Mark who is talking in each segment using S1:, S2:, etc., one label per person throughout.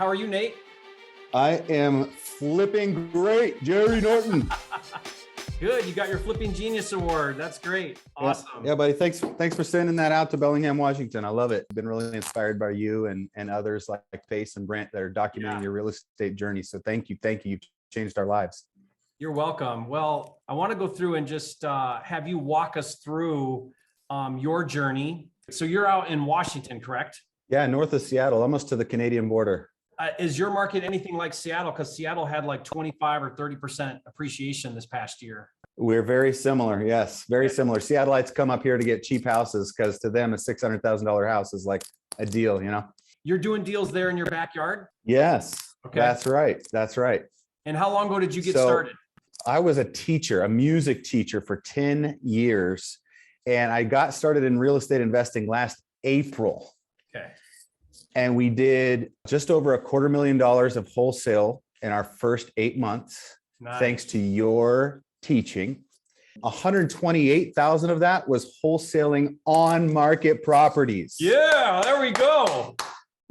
S1: How are you, Nate?
S2: I am flipping great, Jerry Norton.
S1: Good. You got your Flipping Genius Award. That's great. Awesome.
S2: Yeah, buddy. Thanks for sending that out to Bellingham, Washington. I love it. Been really inspired by you and others like Pace and Brent that are documenting your real estate journey. So thank you. You've changed our lives.
S1: You're welcome. Well, I want to go through and just have you walk us through your journey. So you're out in Washington, correct?
S2: Yeah, north of Seattle, almost to the Canadian border.
S1: Is your market anything like Seattle? Because Seattle had like 25 or 30% appreciation this past year.
S2: We're very similar. Yes, very similar. Seattleites come up here to get cheap houses because to them, a $600,000 house is like a deal, you know?
S1: You're doing deals there in your backyard?
S2: Yes,
S1: okay.
S2: That's right. That's right.
S1: And how long ago did you get started?
S2: I was a teacher, a music teacher for 10 years. And I got started in real estate investing last April.
S1: Okay.
S2: And we did just over $250,000 of wholesale in our first 8 months, thanks to your teaching. 128,000 of that was wholesaling on market properties.
S1: Yeah, there we go.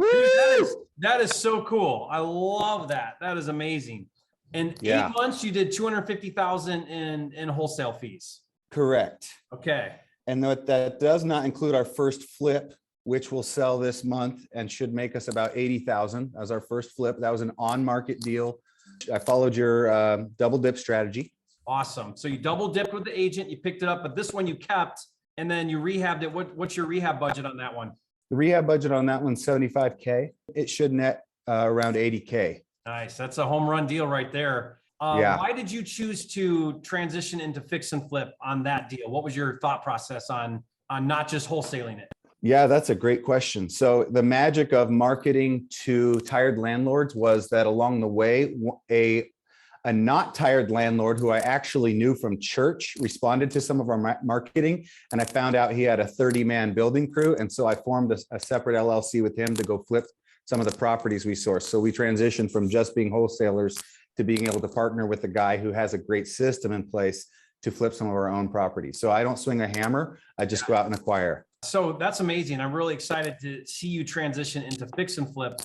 S1: Dude, that is so cool. I love that. That is amazing. In 8 months, you did 250,000 in wholesale fees.
S2: Correct.
S1: Okay.
S2: And that does not include our first flip, which will sell this month and should make us about 80,000 as our first flip. That was an on-market deal. I followed your double dip strategy.
S1: Awesome. So you double dipped with the agent, you picked it up, but this one you kept and then you rehabbed it. What's your rehab budget on that one?
S2: The rehab budget on that one's 75K. It should net around 80K.
S1: Nice. That's a home run deal right there. Why did you choose to transition into fix and flip on that deal? What was your thought process on not just wholesaling it?
S2: Yeah, that's a great question. So the magic of marketing to tired landlords was that along the way, a not tired landlord who I actually knew from church responded to some of our marketing. And I found out he had a 30-man building crew. And so I formed a separate LLC with him to go flip some of the properties we sourced. So we transitioned from just being wholesalers to being able to partner with a guy who has a great system in place to flip some of our own properties. So I don't swing a hammer. I just go out and acquire.
S1: So that's amazing. I'm really excited to see you transition into fix and flip.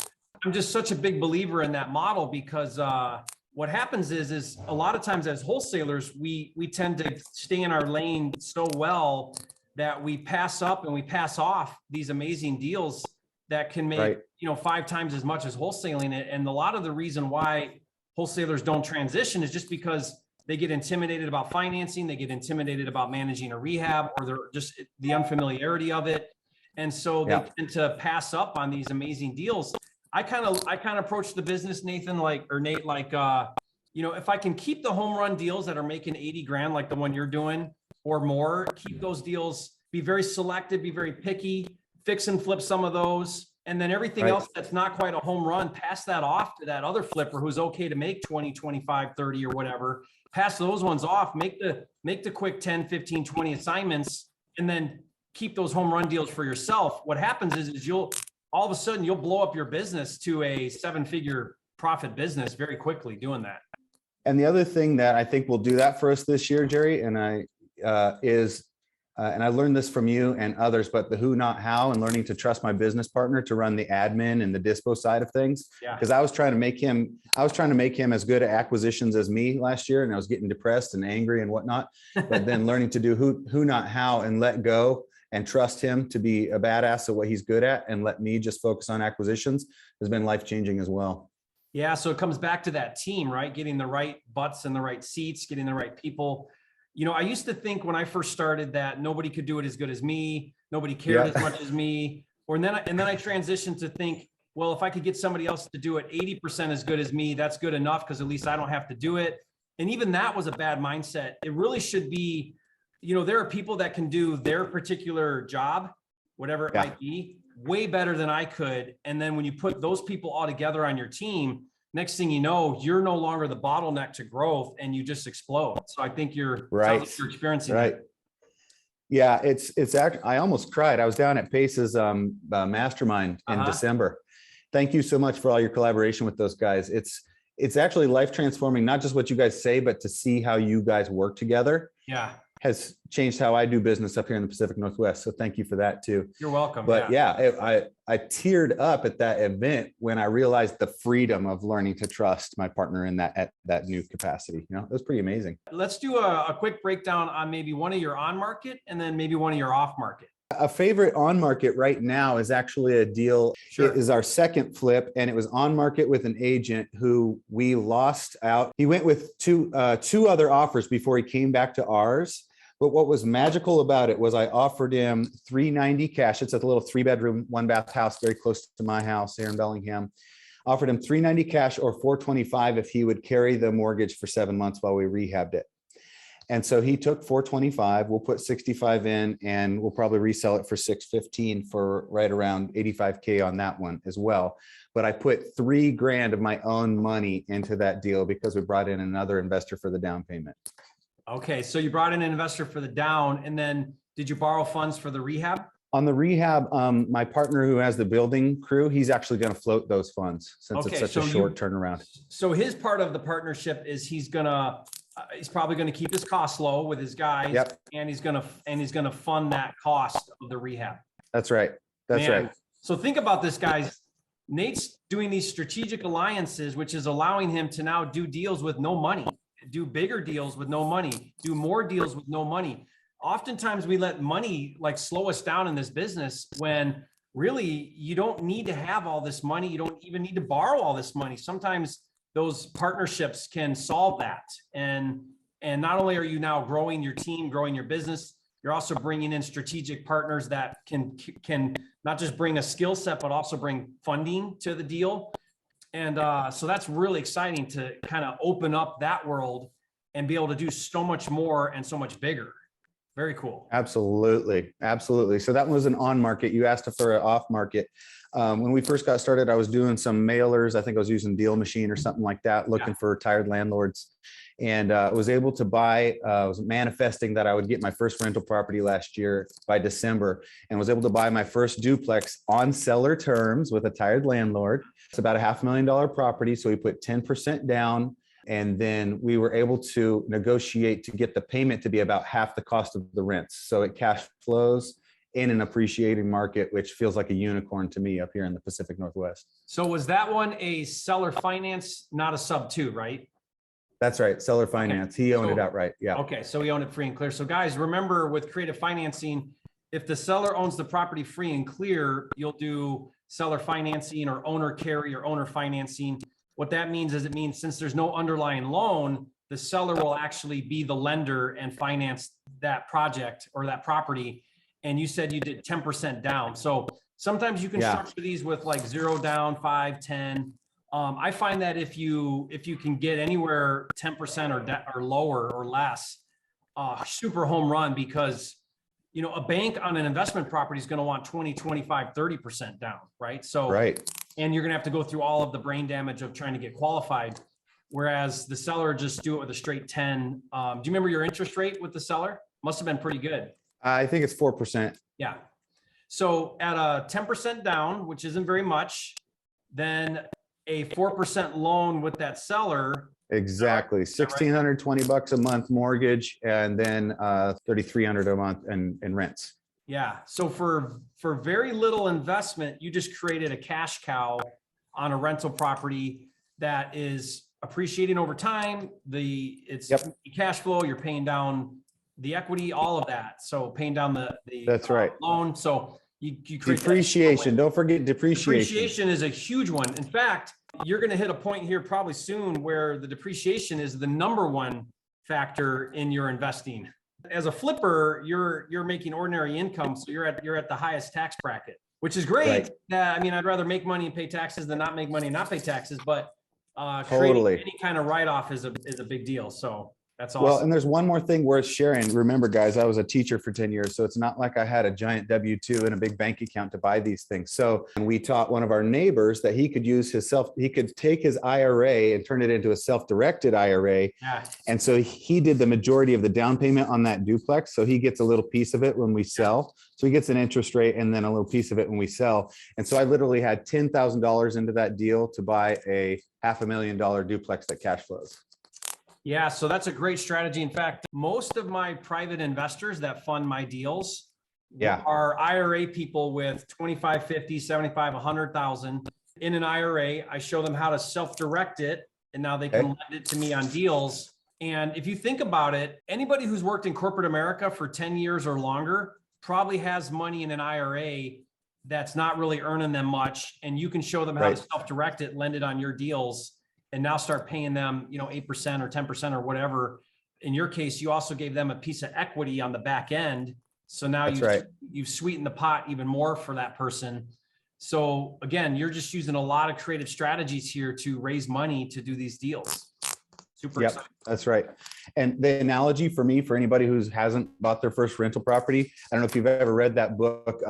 S1: I'm just such a big believer in that model because what happens is a lot of times as wholesalers, we tend to stay in our lane so well that we pass up and we pass off these amazing deals that can make 5 times as much as wholesaling it. And a lot of the reason why wholesalers don't transition is just because they get intimidated about financing, they get intimidated about managing a rehab, or they're just the unfamiliarity of it. And so they tend to pass up on these amazing deals. I kind of approach the business, Nate, if I can keep the home run deals that are making 80 grand, like the one you're doing or more, keep those deals, be very selective, be very picky, fix and flip some of those. And then everything else that's not quite a home run, pass that off to that other flipper who's okay to make 20, 25, 30 or whatever. Pass those ones off, make the quick 10, 15, 20 assignments, and then keep those home run deals for yourself. What happens is you'll all of a sudden you'll blow up your business to a 7-figure profit business very quickly doing that.
S2: And the other thing that I think will do that for us this year, Jerry, and I learned this from you and others, but the who, not how, and learning to trust my business partner to run the admin and the dispo side of things. Because I was trying to make him as good at acquisitions as me last year, and I was getting depressed and angry and whatnot. But then learning to do who, not how, and let go and trust him to be a badass at what he's good at, and let me just focus on acquisitions has been life-changing as well.
S1: Yeah, so it comes back to that team, right? Getting the right butts in the right seats, getting the right people. I used to think when I first started that nobody could do it as good as me. Nobody cared as much as me. And then I transitioned to think, well, if I could get somebody else to do it 80% as good as me, that's good enough because at least I don't have to do it. And even that was a bad mindset. It really should be, there are people that can do their particular job, whatever it might be, way better than I could. And then when you put those people all together on your team, next thing you know, you're no longer the bottleneck to growth and you just explode. So I think you're experiencing it.
S2: Yeah, it's actually, I almost cried. I was down at Pace's mastermind in December. Thank you so much for all your collaboration with those guys. It's actually life transforming, not just what you guys say, but to see how you guys work together. has changed how I do business up here in the Pacific Northwest. So thank you for that too.
S1: You're welcome.
S2: But I teared up at that event when I realized the freedom of learning to trust my partner in at that new capacity. You know, it was pretty amazing.
S1: Let's do a quick breakdown on maybe one of your on market and then maybe one of your off market.
S2: A favorite on market right now is actually a deal.
S1: Sure.
S2: It is our second flip, and it was on market with an agent who we lost out. He went with two other offers before he came back to ours. But what was magical about it was I offered him $390 cash. It's a little 3-bedroom, 1-bath house very close to my house here in Bellingham. Offered him $390 cash or $425 if he would carry the mortgage for 7 months while we rehabbed it. And so he took $425. We'll put $65 in, and we'll probably resell it for $615 for right around $85K on that one as well. But I put $3,000 of my own money into that deal because we brought in another investor for the down payment.
S1: Okay, so you brought in an investor for the down, and then did you borrow funds for the rehab?
S2: On the rehab, my partner who has the building crew, he's actually going to float those funds since it's such a short turnaround.
S1: So his part of the partnership is he's probably going to keep his costs low with his guys.
S2: Yep.
S1: And he's going to fund that cost of the rehab.
S2: That's right. That's right.
S1: So think about this, guys. Nate's doing these strategic alliances, which is allowing him to now do deals with no money, do bigger deals with no money, do more deals with no money. Oftentimes we let money like slow us down in this business when really you don't need to have all this money. You don't even need to borrow all this money. Sometimes those partnerships can solve that. And not only are you now growing your team, growing your business, you're also bringing in strategic partners that can not just bring a skill set, but also bring funding to the deal. And so that's really exciting to kind of open up that world and be able to do so much more and so much bigger. Very cool.
S2: Absolutely. Absolutely. So that was an on market. You asked for an off market. When we first got started, I was doing some mailers. I think I was using Deal Machine or something like that, looking for tired landlords, and was able to buy, was manifesting that I would get my first rental property last year by December, and was able to buy my first duplex on seller terms with a tired landlord. It's about a $500,000 property. So we put 10% down. And then we were able to negotiate to get the payment to be about half the cost of the rents. So it cash flows in an appreciating market, which feels like a unicorn to me up here in the Pacific Northwest.
S1: So was that one a seller finance, not a sub two, right?
S2: That's right. Seller finance. Okay. He owned it outright. Yeah.
S1: Okay. So he owned it free and clear. So guys, remember with creative financing, if the seller owns the property free and clear, you'll do seller financing or owner carry or owner financing. What that means is since there's no underlying loan, the seller will actually be the lender and finance that project or that property. And you said you did 10% down. So sometimes you can structure these with like 0 down, 5, 10. I find that if you can get anywhere 10% or lower or less, super home run, because you know, a bank on an investment property is going to want 20, 25, 30% down, right? So, and you're going to have to go through all of the brain damage of trying to get qualified. Whereas the seller just do it with a straight 10. Do you remember your interest rate with the seller? Must have been pretty good.
S2: I think it's 4%.
S1: Yeah. So at a 10% down, which isn't very much, then a 4% loan with that seller.
S2: Exactly. $1,620 a month mortgage, and then $3,300 a month in rents.
S1: Yeah. So for very little investment, you just created a cash cow on a rental property that is appreciating over time. It's cash flow. You're paying down the equity, all of that. So paying down the
S2: that's right
S1: loan. So you create
S2: depreciation. Don't forget depreciation.
S1: Depreciation is a huge one. In fact, you're going to hit a point here probably soon where the depreciation is the #1 factor in your investing. As a flipper, you're making ordinary income, so you're at the highest tax bracket, which is great. I mean, I'd rather make money and pay taxes than not make money and not pay taxes, but creating any kind of write-off is a big deal. So that's awesome.
S2: Well, and there's one more thing worth sharing. Remember, guys, I was a teacher for 10 years, so it's not like I had a giant W-2 and a big bank account to buy these things. So we taught one of our neighbors that he could use he could take his IRA and turn it into a self-directed IRA.
S1: Yeah. And
S2: so he did the majority of the down payment on that duplex. So he gets a little piece of it when we sell. So he gets an interest rate and then a little piece of it when we sell. And so I literally had $10,000 into that deal to buy a $500,000 duplex that cash flows.
S1: Yeah, so that's a great strategy. In fact, most of my private investors that fund my deals are IRA people with 25, 50, 75, 100,000 in an IRA. I show them how to self-direct it, and now they can lend it to me on deals. And if you think about it, anybody who's worked in corporate America for 10 years or longer probably has money in an IRA that's not really earning them much. And you can show them how to self-direct it, lend it on your deals, and now start paying them, 8% or 10% or whatever. In your case, you also gave them a piece of equity on the back end. So now you've sweetened the pot even more for that person. So again, you're just using a lot of creative strategies here to raise money to do these deals. Super exciting.
S2: That's right. And the analogy for me, for anybody who hasn't bought their first rental property, I don't know if you've ever read that book.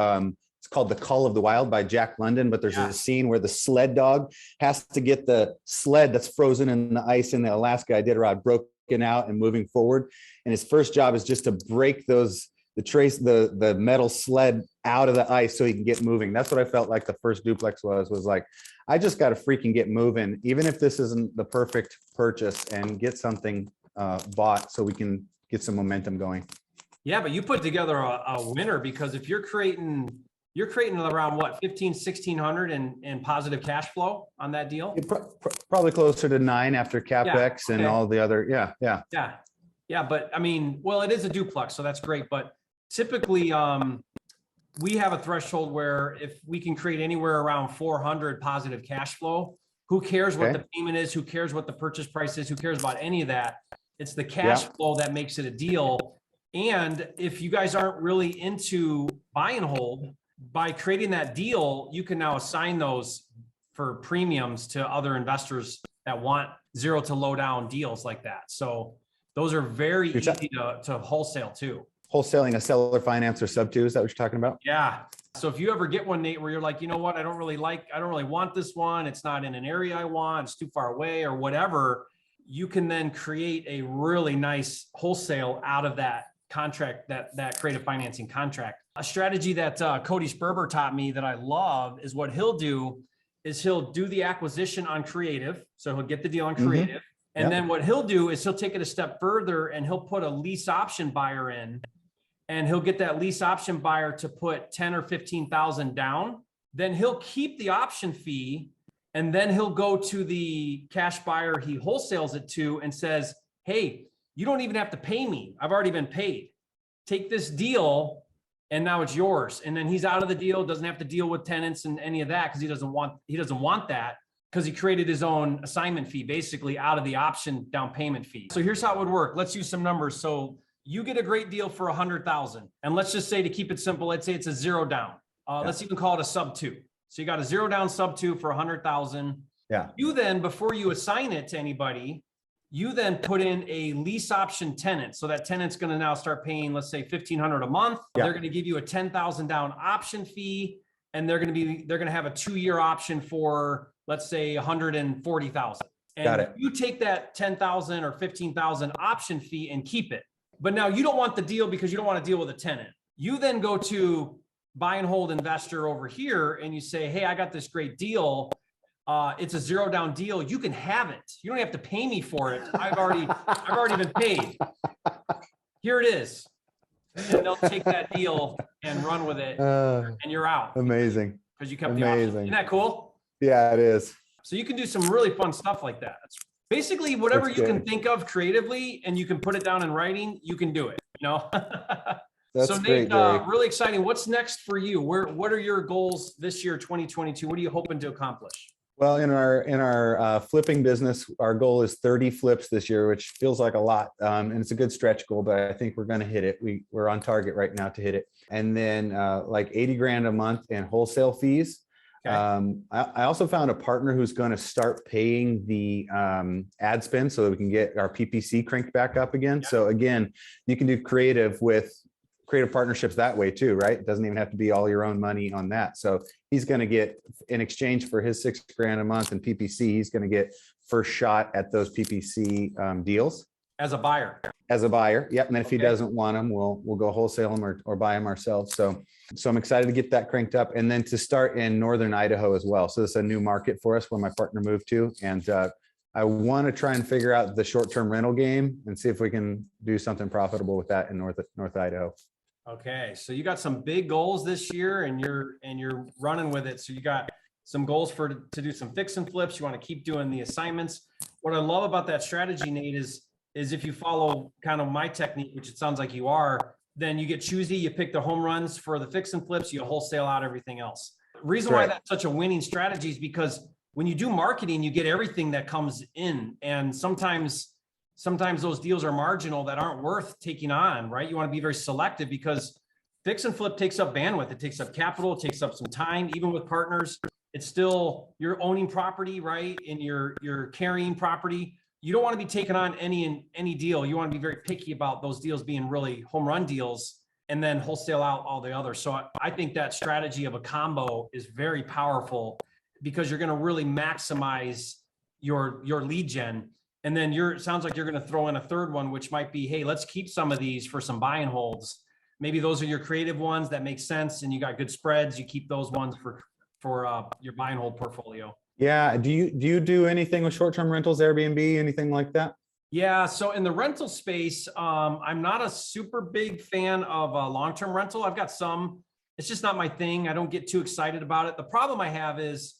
S2: It's called The Call of the Wild by Jack London, but there's a scene where the sled dog has to get the sled that's frozen in the ice in the Alaska Iditarod broken out and moving forward. And his first job is just to break the metal sled out of the ice so he can get moving. That's what I felt like the first duplex was like, I just got to freaking get moving, even if this isn't the perfect purchase, and get something bought so we can get some momentum going. Yeah,
S1: but you put together a winner, because if you're creating around what, 1,600 in positive cash flow on that deal?
S2: Probably closer to 9 after CapEx and all the other.
S1: Yeah. But I mean, well, it is a duplex, so that's great. But typically, we have a threshold where if we can create anywhere around 400 positive cash flow, who cares what the payment is? Who cares what the purchase price is? Who cares about any of that? It's the cash flow that makes it a deal. And if you guys aren't really into buy and hold, by creating that deal, you can now assign those for premiums to other investors that want zero to low down deals like that. So those are very easy to wholesale too.
S2: Wholesaling a seller finance or sub 2, is that what you're talking about?
S1: Yeah. So if you ever get one, Nate, where you're like, you know what, I don't really want this one. It's not in an area I want, it's too far away or whatever. You can then create a really nice wholesale out of that contract, that creative financing contract. A strategy that Cody Sperber taught me that I love is what he'll do is he'll do the acquisition on creative. So he'll get the deal on creative. And then what he'll do is he'll take it a step further and he'll put a lease option buyer in, and he'll get that lease option buyer to put 10 or 15,000 down. Then he'll keep the option fee, and then he'll go to the cash buyer he wholesales it to and says, hey, you don't even have to pay me. I've already been paid. Take this deal and now it's yours. And then he's out of the deal, doesn't have to deal with tenants and any of that, because he doesn't want that, because he created his own assignment fee basically out of the option down payment fee. So here's how it would work. Let's use some numbers. So you get a great deal for 100,000. And let's just say, to keep it simple, let's say it's a zero down. Let's even call it a sub 2. So you got a zero down sub 2 for 100,000.
S2: Yeah.
S1: You then, before you assign it to anybody, you then put in a lease option tenant. So that tenant's going to now start paying, let's say $1,500 a month. They're going to give you a 10,000 down option fee. And they're going to have a 2-year option for, let's say, 140,000. And you take that 10,000 or 15,000 option fee and keep it. But now you don't want the deal because you don't want to deal with a tenant. You then go to buy and hold investor over here and you say, hey, I got this great deal. It's a zero down deal. You can have it. You don't have to pay me for it. I've already been paid. Here it is. And they'll take that deal and run with it, and you're out.
S2: Amazing.
S1: Because you kept the option. Isn't that cool?
S2: Yeah, it is.
S1: So you can do some really fun stuff like that. It's basically whatever you can think of creatively, and you can put it down in writing, you can do it,
S2: That's
S1: so
S2: great,
S1: Nate, really exciting. What's next for you? What are your goals this year, 2022? What are you hoping to accomplish?
S2: Well, in our flipping business, our goal is 30 flips this year, which feels like a lot. And it's a good stretch goal, but I think we're going to hit it. We're on target right now to hit it. And then like 80 grand a month in wholesale fees. Okay. I also found a partner who's going to start paying the ad spend so that we can get our PPC cranked back up again. Yeah. So again, you can do creative partnerships that way too, right? It doesn't even have to be all your own money on that. So he's going to get, in exchange for his 6 grand a month in PPC, he's going to get first shot at those PPC deals.
S1: As a buyer.
S2: As a buyer. Yep. And then if he doesn't want them, we'll go wholesale them or buy them ourselves. So I'm excited to get that cranked up, and then to start in Northern Idaho as well. So this is a new market for us where my partner moved to. And I want to try and figure out the short-term rental game and see if we can do something profitable with that in North Idaho.
S1: Okay, so you got some big goals this year, and you're running with it. So you got some goals to do some fix and flips. You want to keep doing the assignments. What I love about that strategy, Nate, is if you follow kind of my technique, which it sounds like you are, then you get choosy. You pick the home runs for the fix and flips. You wholesale out everything else. Reason why that's such a winning strategy is because when you do marketing, you get everything that comes in, and sometimes those deals are marginal that aren't worth taking on, right? You want to be very selective because fix and flip takes up bandwidth. It takes up capital, it takes up some time. Even with partners, it's still, you're owning property, right? And you're carrying property. You don't want to be taking on any deal. You want to be very picky about those deals being really home run deals and then wholesale out all the others. So I think that strategy of a combo is very powerful because you're going to really maximize your lead gen. And then it sounds like you're going to throw in a third one, which might be, hey, let's keep some of these for some buy and holds. Maybe those are your creative ones that make sense and you got good spreads. You keep those ones for your buy and hold portfolio.
S2: Yeah. Do you do anything with short-term rentals, Airbnb, anything like that?
S1: Yeah. So in the rental space, I'm not a super big fan of long-term rental. I've got some, it's just not my thing. I don't get too excited about it. The problem I have is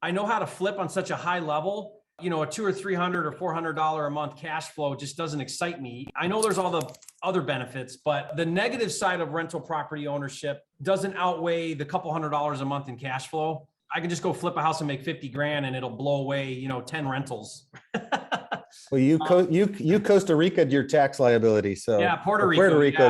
S1: I know how to flip on such a high level. You know, a $200 or $300 or $400 a month cash flow just doesn't excite me. I know there's all the other benefits, but the negative side of rental property ownership doesn't outweigh the couple $100 a month in cash flow. I can just go flip a house and make 50 grand and it'll blow away, 10 rentals.
S2: Well, you Costa Rica your tax liability. So
S1: yeah, Puerto Rico.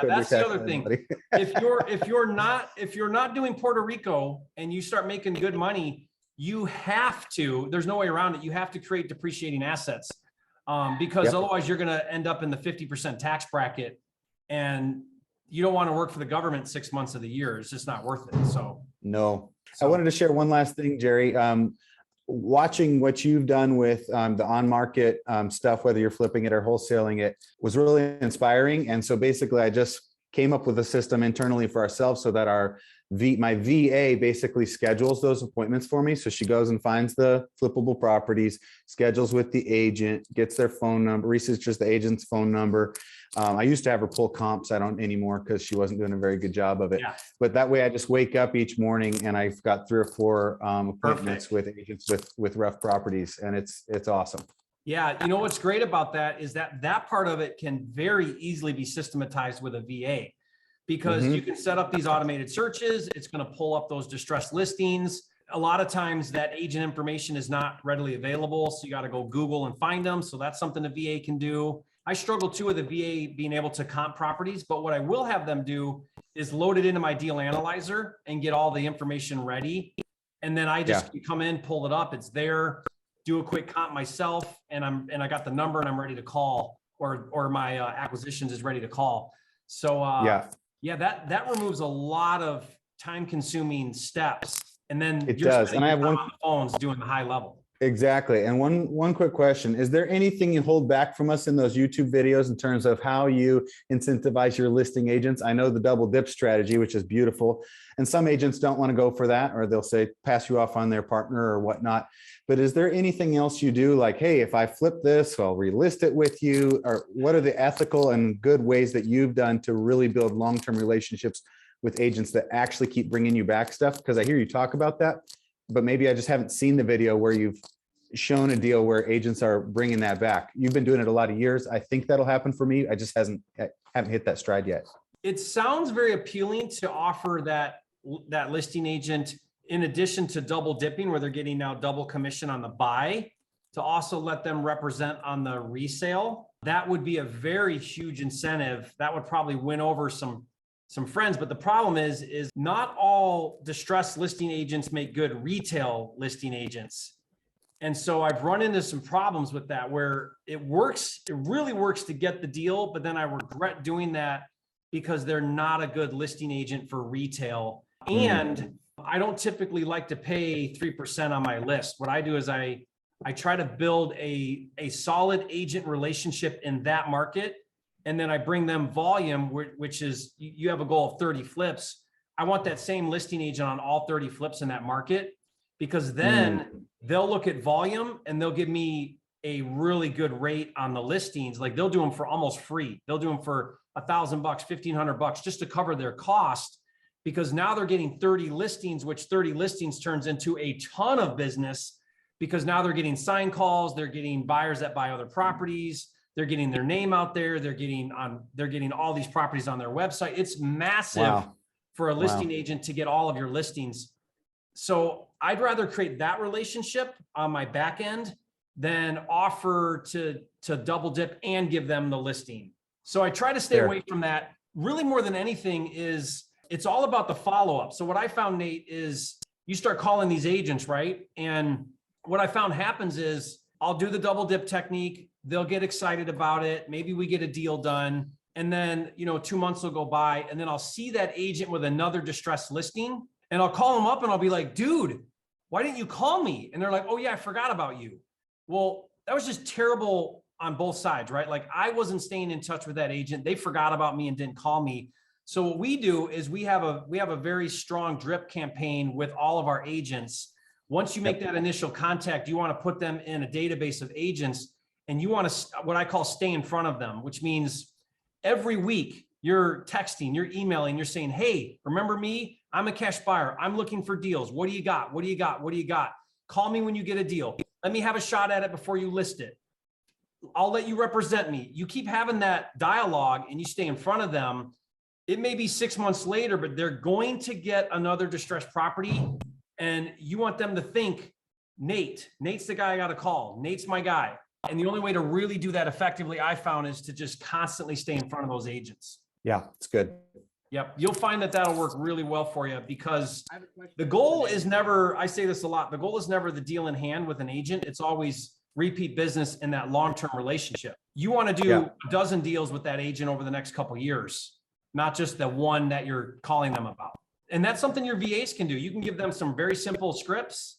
S1: That's the other thing. if you're not doing Puerto Rico and you start making good money, you have to, there's no way around it. You have to create depreciating assets because otherwise you're going to end up in the 50% tax bracket and you don't want to work for the government 6 months of the year. It's just not worth it. So I wanted to share one last thing, Jerry. Watching what you've done with the on-market stuff, whether you're flipping it or wholesaling it, was really inspiring. And so basically I just came up with a system internally for ourselves so that my VA basically schedules those appointments for me. So she goes and finds the flippable properties, schedules with the agent, gets their phone number, researches the agent's phone number. I used to have her pull comps. I don't anymore because she wasn't doing a very good job of it. Yeah. But that way I just wake up each morning and I've got 3 or 4 appointments with agents with rough properties. And it's awesome. Yeah. You know, what's great about that is that part of it can very easily be systematized with a VA because you can set up these automated searches. It's going to pull up those distressed listings. A lot of times that agent information is not readily available. So you got to go Google and find them. So that's something a VA can do. I struggle too with a VA being able to comp properties, but what I will have them do is load it into my deal analyzer and get all the information ready. And then I just come in, pull it up. It's there, do a quick comp myself. And I got the number and I'm ready to call or my acquisitions is ready to call. So that removes a lot of time consuming steps. And then it does. And I have one on the phones doing the high level. Exactly. And one quick question. Is there anything you hold back from us in those YouTube videos in terms of how you incentivize your listing agents? I know the double dip strategy, which is beautiful. And some agents don't want to go for that, or they'll say, pass you off on their partner or whatnot. But is there anything else you do? Like, hey, if I flip this, I'll relist it with you. Or what are the ethical and good ways that you've done to really build long-term relationships with agents that actually keep bringing you back stuff? Because I hear you talk about that, but maybe I just haven't seen the video where you've shown a deal where agents are bringing that back. You've been doing it a lot of years. I think that'll happen for me. I just haven't hit that stride yet. It sounds very appealing to offer that listing agent, in addition to double dipping, where they're getting now double commission on the buy, to also let them represent on the resale. That would be a very huge incentive. That would probably win over some friends. But the problem is not all distressed listing agents make good retail listing agents. And so I've run into some problems with that where it really works to get the deal, but then I regret doing that because they're not a good listing agent for retail. And I don't typically like to pay 3% on my list. What I do is I try to build a solid agent relationship in that market. And then I bring them volume, which is, you have a goal of 30 flips. I want that same listing agent on all 30 flips in that market. because then they'll look at volume and they'll give me a really good rate on the listings. Like they'll do them for almost free. They'll do them for $1,000, $1,500 just to cover their cost, because now they're getting 30 listings, which 30 listings turns into a ton of business, because now they're getting sign calls, they're getting buyers that buy other properties, they're getting their name out there, they're getting all these properties on their website. It's massive for a listing agent to get all of your listings. So I'd rather create that relationship on my back end than offer to double dip and give them the listing. So I try to stay away from that. Really, more than anything, is it's all about the follow-up. So what I found, Nate, is you start calling these agents, right? And what I found happens is I'll do the double dip technique. They'll get excited about it. Maybe we get a deal done. And then, 2 months will go by, and then I'll see that agent with another distressed listing, and I'll call them up and I'll be like, dude, why didn't you call me? And they're like, oh yeah, I forgot about you. Well, that was just terrible on both sides, right? Like I wasn't staying in touch with that agent. They forgot about me and didn't call me. So what we do is we have a very strong drip campaign with all of our agents. Once you make that initial contact, you want to put them in a database of agents, and you want to, what I call, stay in front of them, which means every week you're texting, you're emailing, you're saying, hey, remember me? I'm a cash buyer. I'm looking for deals. What do you got? What do you got? What do you got? Call me when you get a deal. Let me have a shot at it before you list it. I'll let you represent me. You keep having that dialogue and you stay in front of them. It may be 6 months later, but they're going to get another distressed property. And you want them to think, Nate's the guy I got to call. Nate's my guy. And the only way to really do that effectively, I found, is to just constantly stay in front of those agents.
S2: Yeah, it's good.
S1: Yep. You'll find that that'll work really well for you, because the goal is never, I say this a lot, the goal is never the deal in hand with an agent. It's always repeat business in that long-term relationship. You want to do a dozen deals with that agent over the next couple of years, not just the one that you're calling them about. And that's something your VAs can do. You can give them some very simple scripts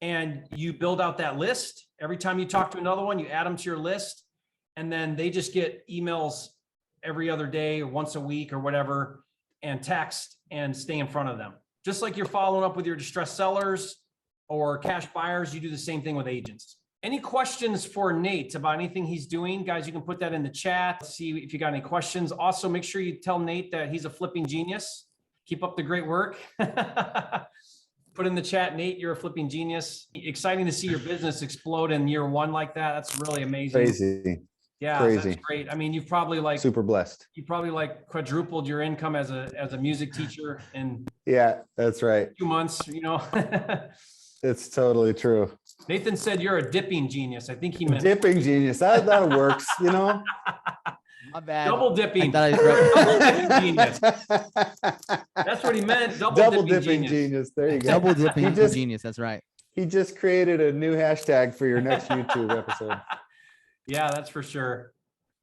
S1: and you build out that list. Every time you talk to another one, you add them to your list, and then they just get emails every other day or once a week or whatever, and text, and stay in front of them. Just like you're following up with your distressed sellers or cash buyers, you do the same thing with agents. Any questions for Nate about anything he's doing? Guys, you can put that in the chat. Let's see if you got any questions. Also, make sure you tell Nate that he's a flipping genius. Keep up the great work. Put in the chat, Nate, you're a flipping genius. Exciting to see your business explode in year one like that. That's really amazing.
S2: Crazy.
S1: Yeah,
S2: crazy.
S1: That's great. I mean, you've probably
S2: super blessed.
S1: You probably quadrupled your income as a music teacher in
S2: that's right.
S1: 2 months,
S2: It's totally true.
S1: Nathan said you're a dipping genius. I think he meant
S2: dipping genius. That works,
S3: My bad.
S1: double dipping.
S3: Double
S1: dipping genius. That's what he meant. Double dipping genius.
S2: There you go.
S3: Double dipping genius. That's right.
S2: He just created a new hashtag for your next YouTube episode.
S1: Yeah, that's for sure.